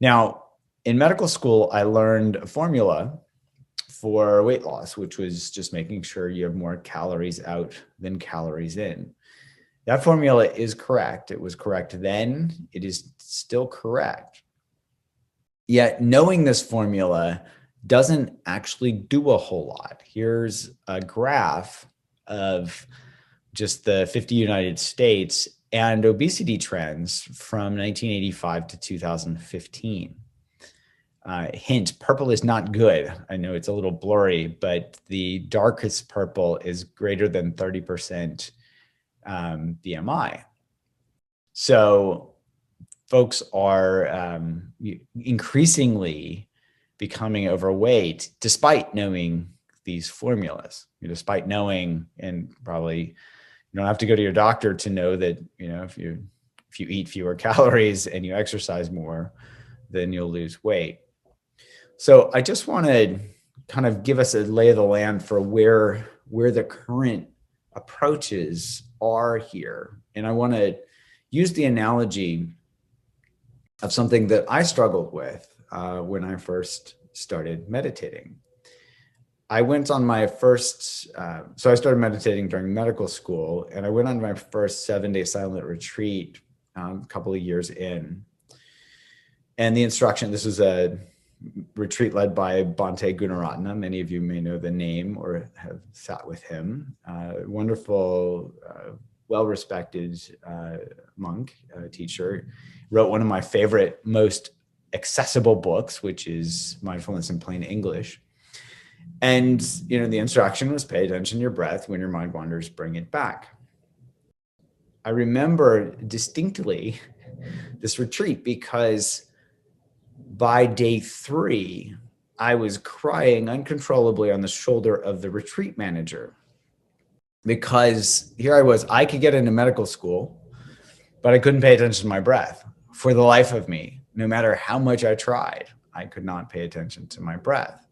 Now, in medical school, I learned a formula for weight loss, which was just making sure you have more calories out than calories in. That formula is correct. It was correct then. It is still correct. Yet knowing this formula doesn't actually do a whole lot. Here's a graph of just the 50 United States and obesity trends from 1985 to 2015. Hint, purple is not good. I know it's a little blurry, but the darkest purple is greater than 30% BMI. So folks are increasingly becoming overweight despite knowing these formulas, despite knowing, and probably you don't have to go to your doctor to know that, if you eat fewer calories and you exercise more, then you'll lose weight. So I just want to kind of give us a lay of the land for where the current approaches are here. And I want to use the analogy of something that I struggled with when I first started meditating. I went on my first, so I started meditating during medical school, and I went on my first 7-day silent retreat a couple of years in. And the instruction, this was a retreat led by Bhante Gunaratana. Many of you may know the name or have sat with him. Wonderful, well-respected monk, teacher. Wrote one of my favorite, most accessible books, which is Mindfulness in Plain English. And, the instruction was pay attention to your breath. When your mind wanders, bring it back. I remember distinctly this retreat because by day 3, I was crying uncontrollably on the shoulder of the retreat manager, because here I was, I could get into medical school, but I couldn't pay attention to my breath for the life of me. No matter how much I tried, I could not pay attention to my breath.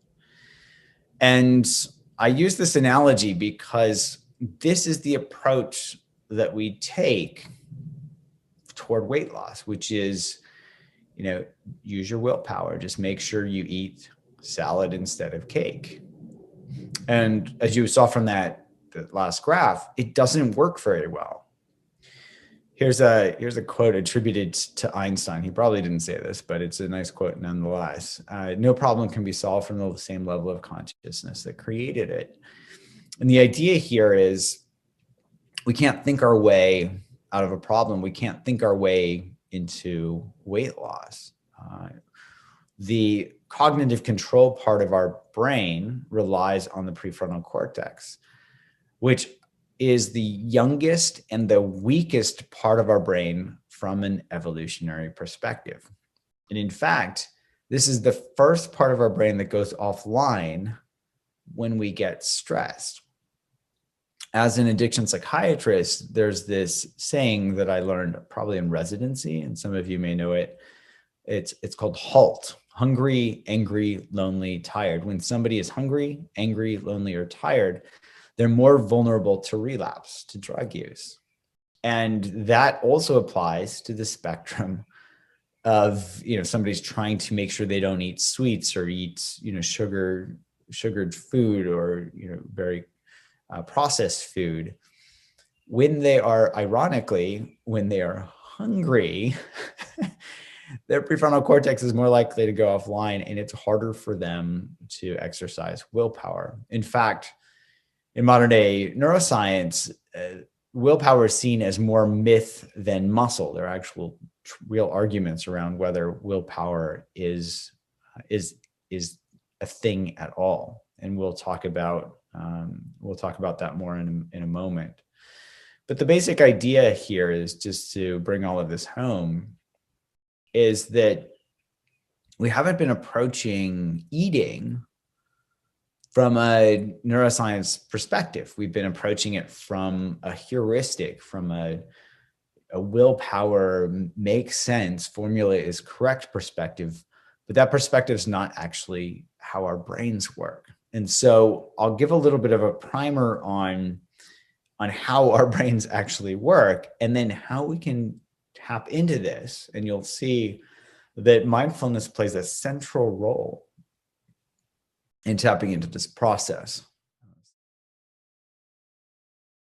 And I use this analogy because this is the approach that we take toward weight loss, which is, use your willpower. Just make sure you eat salad instead of cake. And as you saw from the last graph, it doesn't work very well. Here's a quote attributed to Einstein. He probably didn't say this, but it's a nice quote nonetheless. No problem can be solved from the same level of consciousness that created it. And the idea here is we can't think our way out of a problem. We can't think our way into weight loss. The cognitive control part of our brain relies on the prefrontal cortex, which is the youngest and the weakest part of our brain from an evolutionary perspective. And in fact, this is the first part of our brain that goes offline when we get stressed. As an addiction psychiatrist, there's this saying that I learned probably in residency, and some of you may know it. It's called HALT: hungry, angry, lonely, tired. When somebody is hungry, angry, lonely, or tired, they're more vulnerable to relapse, to drug use. And that also applies to the spectrum of, somebody's trying to make sure they don't eat sweets or eat, sugared food or, very processed food. When they are, ironically, when they are hungry, their prefrontal cortex is more likely to go offline, and it's harder for them to exercise willpower. In fact, in modern day neuroscience, willpower is seen as more myth than muscle. There are actual real arguments around whether willpower is a thing at all, and we'll talk about that more in a moment. But the basic idea here is, just to bring all of this home, is that we haven't been approaching eating from a neuroscience perspective. We've been approaching it from a heuristic, from a willpower makes sense, formula is correct perspective, but that perspective is not actually how our brains work. And so I'll give a little bit of a primer on how our brains actually work, and then how we can tap into this. And you'll see that mindfulness plays a central role in tapping into this process.